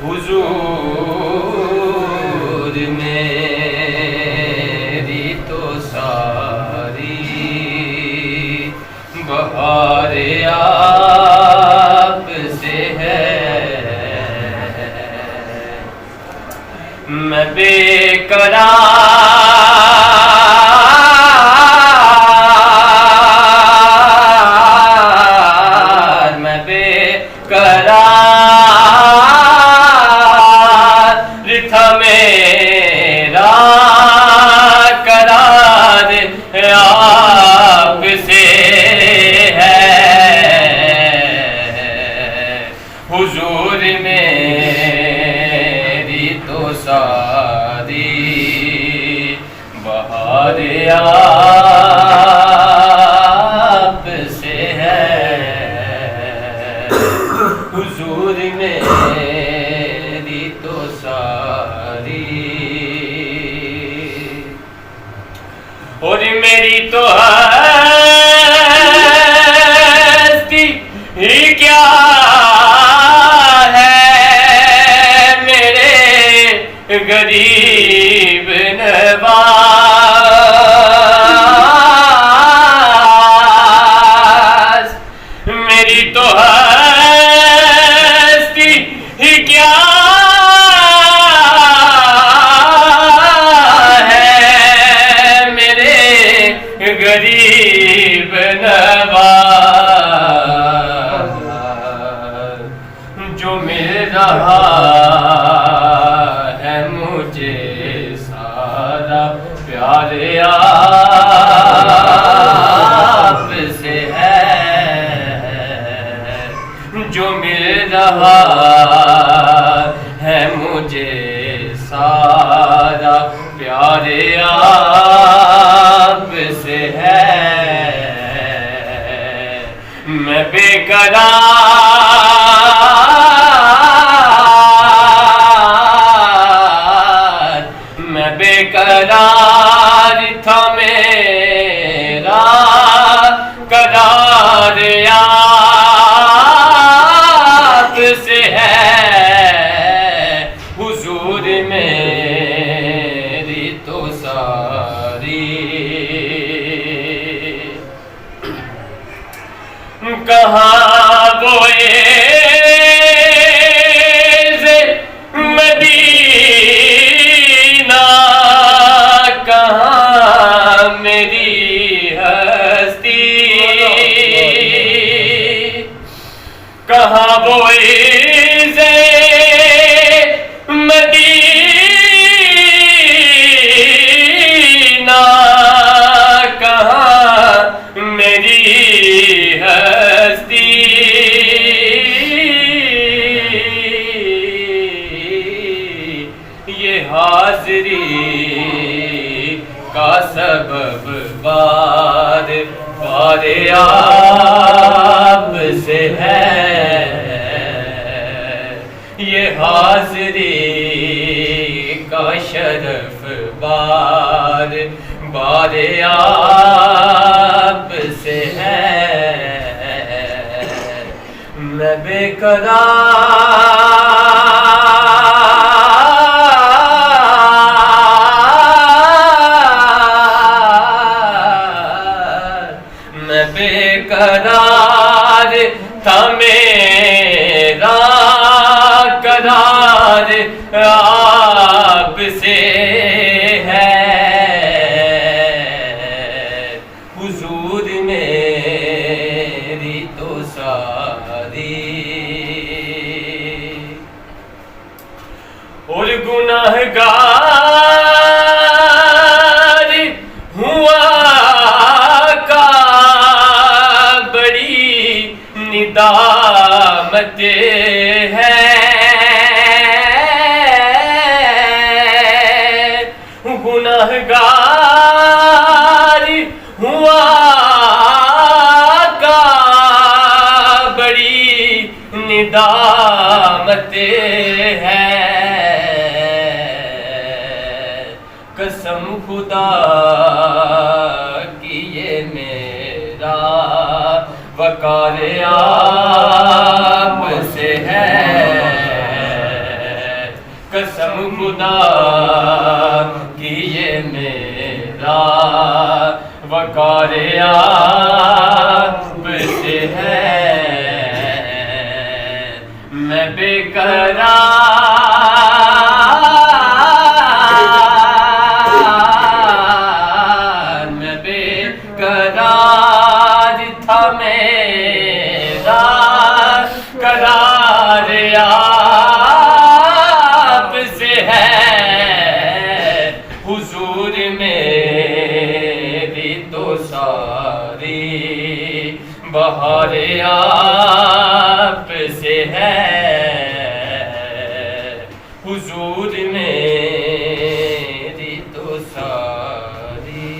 हुजूर मेरी तो सारी बहार आपसे है। मैं बेकरार, मैं बेकरार था मेरा करार आपसे है। हुजूर मेरी तो सारी बहार आपसे है। हुजूर मेरी तो सारी और मेरी तो हस्ती ही क्या है मेरे गरीब नवाज। मेरी तो हस्ती ही क्या गरीब नवाज। जो मिल रहा है मुझे सारा प्यार आपसे है। जो मिल रहा है मुझे सारा प्यार आपसे है। मैं बेकरार, मैं बेकरार था मेरा करार आपसे है। हुजूर मेरी तो सारी कहाँ वो मदीना, कहाँ मेरी हस्ती, कहाँ वो मदीना, कहाँ मेरी हस्ती। ये हाज़री का सबब बार बार आपसे है। ये हाज़री का शरफ बार बार आपसे है। मैं बेकरार, मैं बेकरार था मेरा करार आपसे है। हुजूर मेरी तो सारी और गुनाहगार हुआ का बड़ी निदामत है। गुनाहगार हुआ का बड़ी निदामत है। कसम खुदा की ये मेरा वकार आपसे है। खुदा की ये मेरा वकार आप से है। मैं बेकरार था, मेरा करार आप से है। हुजूर मेरी तो सारी बहार आप से है। हुजूर मेरी तो सारी